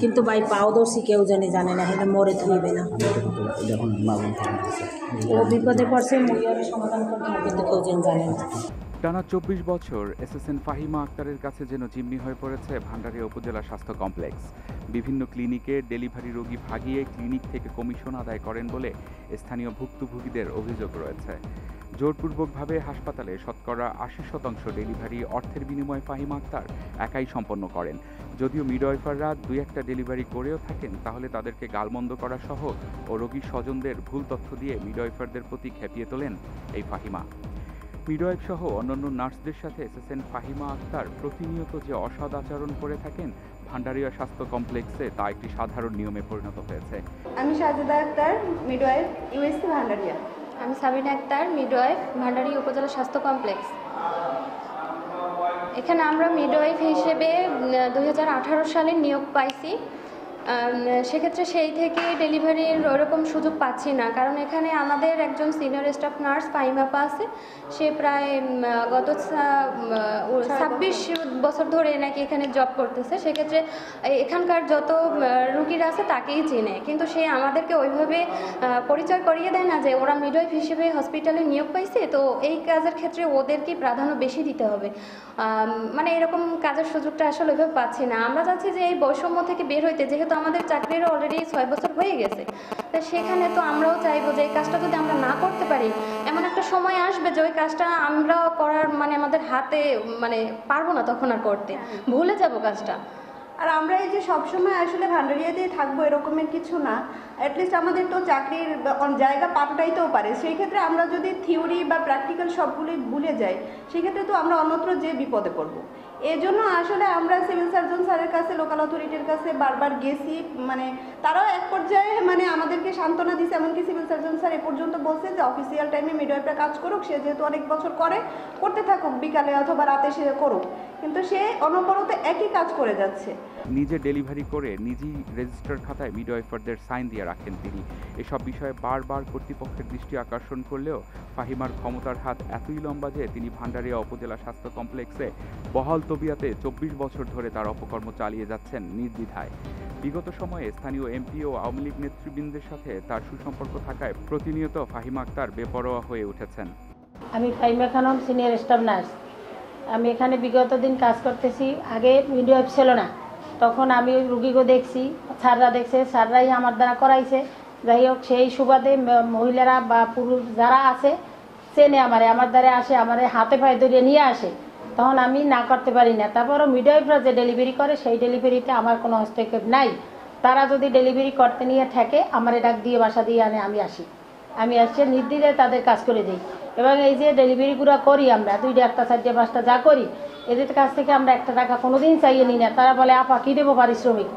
কিন্তু ভাই পাওদর্শী কেউ জানে না, হেলে মরে থইবে না। ও বিপদে পড়ছে, মুইয়ারে সমাধান করতে হবে, কিন্তু কেউ জানে না। টানা ২৪ বছর এসএসএন ফাহিমা আক্তারের কাছে যেন জিম্মি হয়ে পড়েছে ভান্ডারিয়া উপজেলা স্বাস্থ্য কমপ্লেক্স। বিভিন্ন ক্লিনিকে ডেলিভারি রোগী ভাগিয়ে ক্লিনিক থেকে কমিশন আদায় করেন বলে স্থানীয় ভুক্তভোগীদের অভিযোগ রয়েছে। জোরপূর্বকভাবে হাসপাতালে শতকরা ৮০% ডেলিভারি অর্থের বিনিময়ে ফাহিমা আক্তার একাই সম্পন্ন করেন। যদিও মিডওয়াইফাররা ২-১টা ডেলিভারি করেও থাকেন, তাহলে তাদেরকে গালমন্দ করা সহ ও রোগীর স্বজনদের ভুল তথ্য দিয়ে মিডওয়াইফারদের প্রতি খেপিয়ে তোলেন এই ফাহিমা। মিডওয়াইফ সহ অন্যান্য নার্সদের সাথে এসএসএন ফাহিমা আক্তার প্রতিনিয়ত যে অসৎ আচরণ করে থাকেন ভান্ডারিয়া স্বাস্থ্য কমপ্লেক্সে, তা একটি সাধারণ নিয়মে পরিণত হয়েছে। আমি সাজেদা আক্তার, মিডওয়াইফ, ইউএসসি ভান্ডারিয়া। আমি সাবিনা আক্তার, মিডওয়াইফ, ভান্ডারিয়া উপজেলা স্বাস্থ্য কমপ্লেক্স। এখানে আমরা মিডওয়াইফ হিসেবে 2018 সালে নিয়োগ পাইছি। সেক্ষেত্রে সেই থেকে ডেলিভারির ওরকম সুযোগ পাচ্ছি না, কারণ এখানে আমাদের একজন সিনিয়র স্টাফ নার্স ফাহিমা আপা আছে। সে প্রায় গত 26 বছর ধরে নাকি এখানে জব করতেছে। সেক্ষেত্রে এখানকার যত রুগীরা আছে তাকেই চেনে, কিন্তু সে আমাদেরকে ওইভাবে পরিচয় করিয়ে দেয় না যে ওরা মিডওয়াইফ হিসেবে হসপিটালে নিয়োগ পাইছে, তো এই কাজের ক্ষেত্রে ওদেরকেই প্রাধান্য বেশি দিতে হবে। মানে এরকম কাজের সুযোগটা আসলে ওইভাবে পাচ্ছি না। আমরা চাচ্ছি যে এই বৈষম্য থেকে বের হইতে, যেহেতু আমাদের চাকরির অলরেডি 6 বছর হয়ে গেছে, তো সেখানে তো আমরাও চাইবো যে এই কাজটা যদি আমরা না করতে পারি, এমন একটা সময় আসবে যে ওই কাজটা আমরা করার মানে আমাদের হাতে মানে পারবো না তখন আর করতে, ভুলে যাবো কাজটা। আর আমরা এই যে সবসময় আসলে ভান্ডারিয়াতেই থাকবো এরকমের কিছু না, অ্যাটলিস্ট আমাদের তো চাকরির জায়গা পাল্টাইতেও পারে। সেই ক্ষেত্রে আমরা যদি থিওরি বা প্র্যাকটিক্যাল সবগুলি ভুলে যাই, সেক্ষেত্রে তো আমরা অন্যত্র যে বিপদে পড়বো। এজন্য আসলে আমরা সিভিল সার্জন স্যারের কাছে, লোকাল অথরিটির কাছে বারবার গেছি, মানে তারাও এক পর্যায়ে মানে আমাদেরকে সান্ত্বনা দিচ্ছে। এমনকি সিভিল সার্জন স্যার এ পর্যন্ত বলছে যে অফিসিয়াল টাইমে মিডওয়াইফরা কাজ করুক, সে যেহেতু অনেক বছর করতে থাকুক, বিকালে অথবা রাতে সে করুক, কিন্তু সে অনবরত একই কাজ করে যাচ্ছে। নিজে ডেলিভারি করে নিজেই রেজিস্টার খাতায় মিডওয়াইফারদের সাইন দিয়ে রাখেন তিনি। এসব বিষয়ে বারবার কর্তৃপক্ষের দৃষ্টি আকর্ষণ করলেও ফাহিমার ক্ষমতার হাত এতই লম্বা যে তিনি ভান্ডারিয়া উপজেলা স্বাস্থ্য কমপ্লেক্সে বহাল তবিয়াতে 24 বছর ধরে তার অপকর্ম চালিয়ে যাচ্ছেন নির্দ্বিধায়। বিগত সময়ে স্থানীয় এমপি ও আওয়ামী লীগ নেতৃবৃন্দের সাথে তার সুসম্পর্ক থাকায় প্রতিনিয়ত ফাহিমা আক্তার বেপরোয়া হয়ে উঠেছেন। আমি Fahima Khanam, senior staff nurse. আমি এখানে বিগত দিন কাজ করতেছি। আগে মিডওয়াইফ ছিল না, তখন আমি রুগীকে দেখছি, স্যাররা দেখছে, স্যাররাই আমার দ্বারা করাইছে। যাই হোক, সেই সুবাদে মহিলারা বা পুরুষ যারা আছে চেনে আমার দ্বারা আসে, আমার হাতে পায়ে ধরিয়ে নিয়ে আসে, তখন আমি না করতে পারি না। তারপরও মিডওয়াইফরা যে ডেলিভারি করে সেই ডেলিভারিতে আমার কোনো হস্তক্ষেপ নাই। তারা যদি ডেলিভারি করতে নিয়ে থাকে আমার ডাক দিয়ে বাসা দিয়ে আনে, আমি আসছে নির্দ্বিধায় তাদের কাজ করে দিই। এবং এই যে ডেলিভারিগুলো করি আমরা 2টা, 1টা, 4টা, 5টা যা করি, এদের কাছ থেকে আমরা 1 টাকা কোনোদিন চাইয়ে নিই না। তারা বলে আপা কী দেবো পারিশ্রমিক?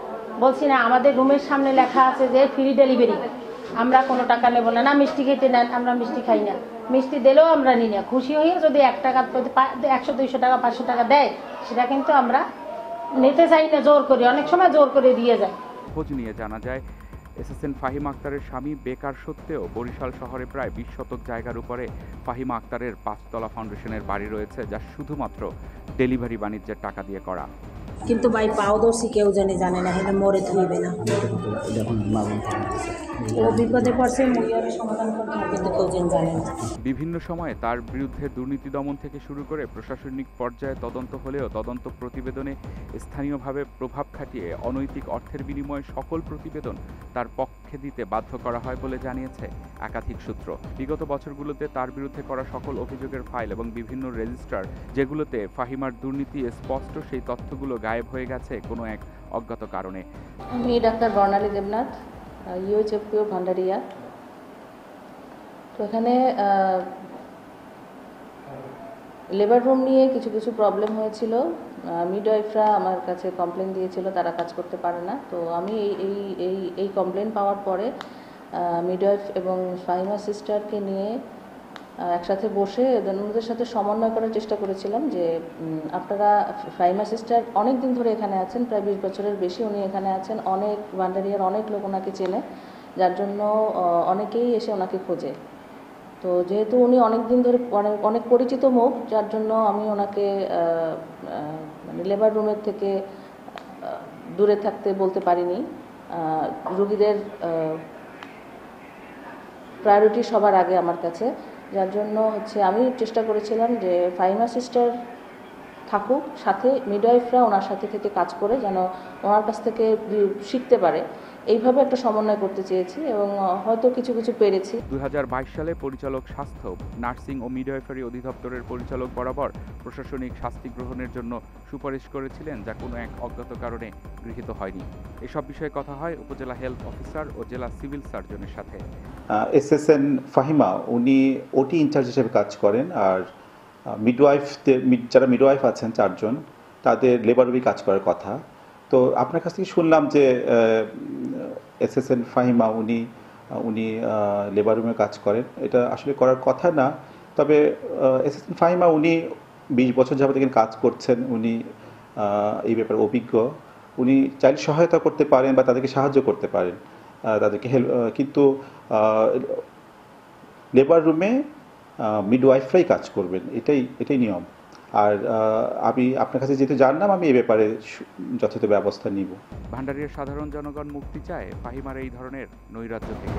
বলছি না, আমাদের রুমের সামনে লেখা আছে যে ফ্রি ডেলিভারি, আমরা কোনো টাকা নেবো না। না মিষ্টি খেতে নেন, আমরা মিষ্টি খাই না, মিষ্টি দিলেও আমরা নিই না। খুশি হয়ে যদি 1 টাকা, 100, 200 টাকা, 500 টাকা দেয়, সেটা কিন্তু আমরা নিতে চাই না, জোর করে, অনেক সময় জোর করে দিয়ে যায়। খোঁজ নিয়ে জানা যায় এসএসএন ফাহিমা আক্তারের স্বামী বেকার সত্ত্বেও বরিশাল শহরে প্রায় 20 শতক জায়গার উপরে ফাহিমা আক্তারের 5তলা ফাউন্ডেশনের বাড়ি রয়েছে, যা শুধুমাত্র ডেলিভারি বাণিজ্যের টাকা দিয়ে করা। কিন্তু ভাই পাওদর্শী কেউ জানে না, হেলে মরে থইবে না। ও বিপদে পড়ছে, মুইয়ারে সমাধান করতে হবে, কিন্তু কেউ জানে না। বিভিন্ন সময়ে তার বিরুদ্ধে দুর্নীতি দমন থেকে শুরু করে প্রশাসনিক পর্যায়ে তদন্ত হলেও তদন্ত প্রতিবেদনে স্থানীয়ভাবে প্রভাব খাটিয়ে অনৈতিক অর্থের বিনিময়ে সকল প্রতিবেদন তার পক্ষে দিতে বাধ্য করা হয় বলে জানিয়েছে একাধিক সূত্র। বিগত বছরগুলোতে তার বিরুদ্ধে করা সকল অভিযোগের ফাইল এবং বিভিন্ন রেজিস্টার যেগুলোতে ফাহিমার দুর্নীতি স্পষ্ট, সেই তথ্যগুলো গায়েব হয়ে গেছে কোনো এক অজ্ঞাত কারণে। আমি ডাক্তার বর্ণালী দেবনাথ, ইউএইচএফপিও ভান্ডারিয়া। তো এখানে লেবার রুম নিয়ে কিছু প্রবলেম হয়েছিল। মিডওয়াইফরা আমার কাছে কমপ্লেন দিয়েছিল তারা কাজ করতে পারে না। তো আমি এই কমপ্লেন পাওয়ার পরে মিডওয়াইফ এবং ফাহিমা সিস্টারকে নিয়ে একসাথে বসে ওদের সাথে সমন্বয় করার চেষ্টা করেছিলাম যে আপনারা, ফাহিমা সিস্টার অনেক দিন ধরে এখানে আছেন, প্রায় 20 বছরের বেশি উনি এখানে আছেন। অনেক ভান্ডারিয়ার অনেক লোক ওনাকে চেনে, যার জন্য অনেকেই এসে ওনাকে খোঁজে। তো যেহেতু উনি অনেক দিন ধরে অনেক পরিচিত মুখ, যার জন্য আমি ওনাকে মানে লেবার রুমের থেকে দূরে থাকতে বলতে পারিনি। রোগীদের প্রায়োরিটি সবার আগে আমার কাছে, যার জন্য আমি চেষ্টা করেছিলাম যে ফাহিমা সিস্টার থাকুক, সাথে মিডওয়াইফরা ওনার সাথে থেকে কাজ করে যেন ওনার কাছ থেকে শিখতে পারে, এইভাবে একটা সমন্বয় করতে চেয়েছি এবং হয়তো কিছু কিছু পেরেছি। 2022 সালে পরিচালক স্বাস্থ্য, নার্সিং ও মিডওয়াইফারি অধিদপ্তরের পরিচালক বরাবর প্রশাসনিক শাস্তি গ্রহণের জন্য সুপারিশ করেছিলেন, যা কোনো এক অজ্ঞাত কারণে গৃহীত হয়নি। এসব বিষয়ে কথা হয় উপজেলা হেলথ অফিসার ও জেলা সিভিল সার্জনের সাথে। এসএসএন ফাহিমা উনি ওটি ইনচার্জ হিসেবে কাজ করেন, আর মিডওয়াইফদের যারা মিডওয়াইফ আছেন 4 জন, তাদের লেবার রুমে কাজ করার কথা। তো আপনার কাছ থেকে শুনলাম যে এসএসএন ফাহিমা উনি লেবার রুমে কাজ করেন। এটা আসলে করার কথা না, তবে এসএসএন ফাহিমা উনি 20 বছর যাবত এখানে কাজ করছেন, উনি এই ব্যাপারে অভিজ্ঞ। উনি চাইলে সহায়তা করতে পারেন বা তাদেরকে সাহায্য করতে পারেন, তাদেরকে হেল্প, কিন্তু লেবার রুমে মিডওয়াইফরাই কাজ করবেন, এটাই নিয়ম। আর আমি আপনার কাছে যেহেতু জানলাম, আমি এই ব্যাপারে যথাযথ ব্যবস্থা নিব। ভান্ডারিয়ার সাধারণ জনগণ মুক্তি চায় ফাহিমার এই ধরনের নৈরাজ্য থেকে।